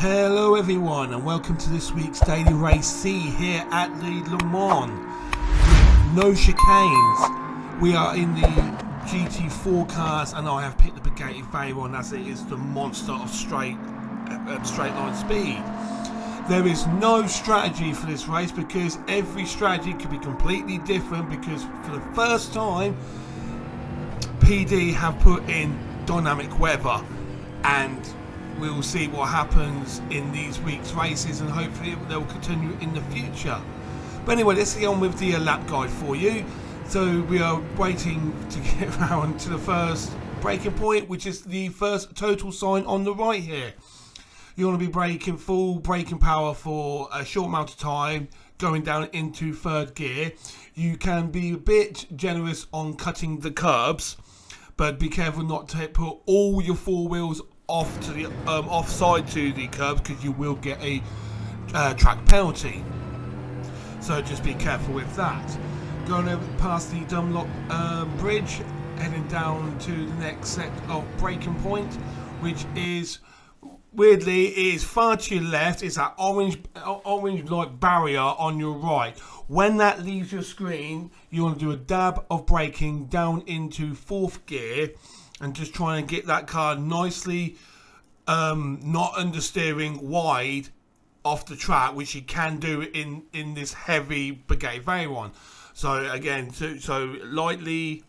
Hello everyone and welcome to this week's Daily Race C here at the Le Mans with no chicanes. We are in the GT4 cars and I have picked the Bugatti Veyron as it is the monster of straight line speed. There is no strategy for this race because every strategy could be completely different, because for the first time PD have put in dynamic weather, and we'll see what happens in these week's races and hopefully they'll continue in the future. But anyway, let's get on with the lap guide for you. So we are waiting to get around to the first braking point, which is the first total sign on the right here. You want to be braking full braking power for a short amount of time, going down into third gear. You can be a bit generous on cutting the curbs, but be careful not to put all your four wheels off to the offside to the curbs, because you will get a track penalty. So just be careful with that. Going over past the Dunlop bridge, heading down to the next set of braking point, which is weirdly is far to your left. It's that orange like barrier on your right. When that leaves your screen, you want to do a dab of braking down into fourth gear and just try and get that car nicely not understeering wide off the track, which you can do in this heavy Bugatti Veyron. So again, so lightly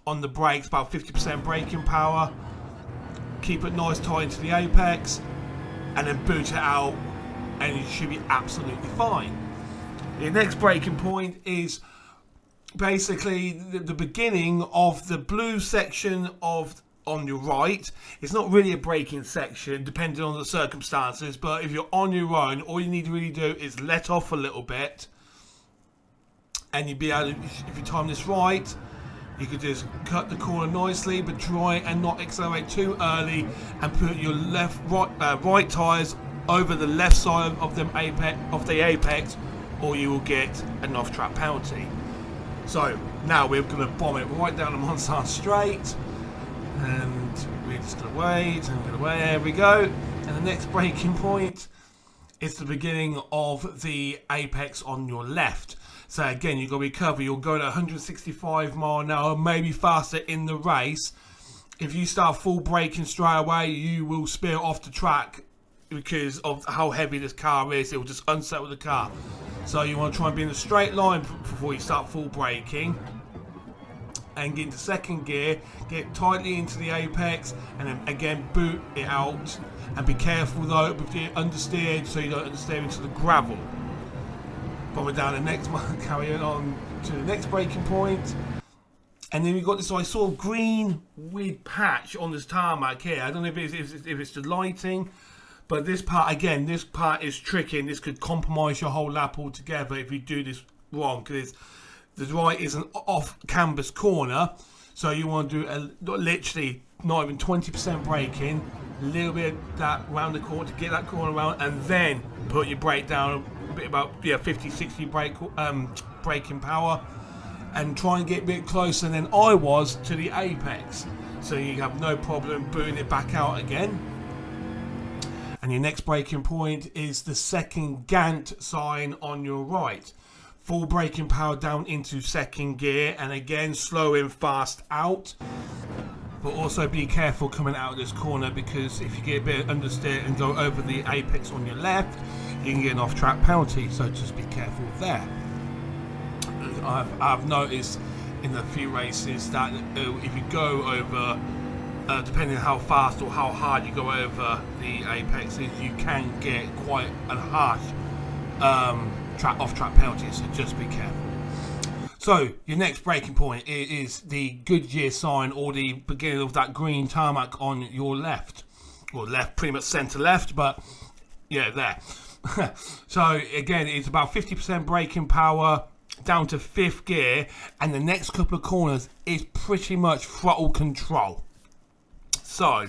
on the brakes, about 50% braking power. Keep it nice tight into the apex, and then boot it out, and you should be absolutely fine. The next braking point is basically the beginning of the blue section on your right. It's not really a braking section depending on the circumstances, but if you're on your own, all you need to really do is let off a little bit, and you'll be able to, if you time this right, you could just cut the corner nicely, but try and not accelerate too early, and put your right tyres over the left side of the apex, or you will get an off-track penalty. So now we're going to bomb it right down the Monsanto straight, and we're just going to wait and going to wait. There we go. And the next braking point is the beginning of the apex on your left. So again, you've got to be careful. You're going at 165 miles an hour, maybe faster in the race. If you start full braking straight away, you will spear off the track because of how heavy this car is. It will just unsettle the car. So you want to try and be in a straight line before you start full braking. And get into second gear, get tightly into the apex, and then again boot it out. And be careful though with the understeer, so you don't understeer into the gravel. Bombing down the next one, carrying on to the next braking point. And then we've got this sort of green weird patch on this tarmac here. I don't know if it's the lighting, but this part, again, this part is tricky, and this could compromise your whole lap altogether if you do this wrong, because the right is an off-canvas corner, so you want to do literally not even 20% braking, a little bit of that round the corner to get that corner around, and then put your brake down a bit, about 50-60 braking power, and try and get a bit closer than I was to the apex, so you have no problem booting it back out again. And your next braking point is the second Gant sign on your right. Full braking power down into second gear, and again slowing fast out, but also be careful coming out of this corner, because if you get a bit understeer and go over the apex on your left, you can get an off-track penalty, so just be careful there. I've noticed in a few races that if you go over, depending on how fast or how hard you go over the apexes, you can get quite a harsh off-track penalty, so just be careful. So your next braking point is the Goodyear sign, or the beginning of that green tarmac on your left, or left, pretty much centre left, but yeah, there. So again, it's about 50% braking power down to fifth gear, and the next couple of corners is pretty much throttle control. So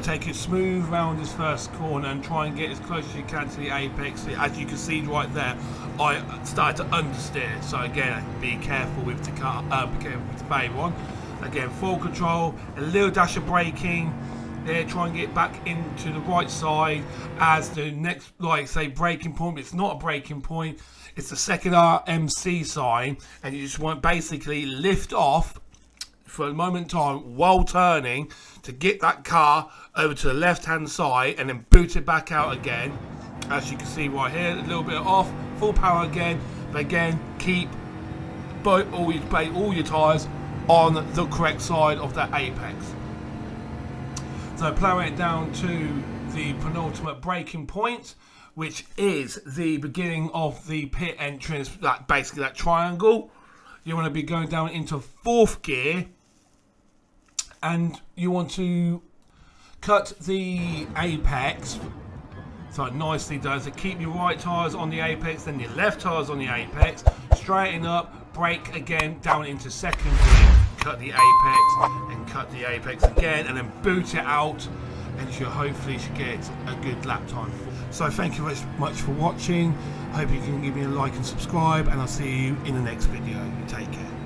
take it smooth round this first corner and try and get as close as you can to the apex. As you can see right there, I started to understeer. So again, be careful with the car, be careful with the Veyron. Again, full control, a little dash of braking, there, try and get back into the right side as the next, like say, braking point. It's not a braking point, it's the second RMC sign, and you just want basically lift off for a moment in time while turning to get that car over to the left hand side and then boot it back out again. As you can see right here, a little bit off, full power again, but again keep all your tyres on the correct side of that apex. So ploughing it down to the penultimate braking point, which is the beginning of the pit entrance, that basically that triangle. You want to be going down into fourth gear, and you want to cut the apex so it nicely does it. Keep your right tyres on the apex, then your left tyres on the apex, straighten up, brake again down into second gear, cut the apex, and cut the apex again, and then boot it out, and you hopefully should get a good lap time. So thank you very much for watching. Hope you can give me a like and subscribe, and I'll see you in the next video. You take care.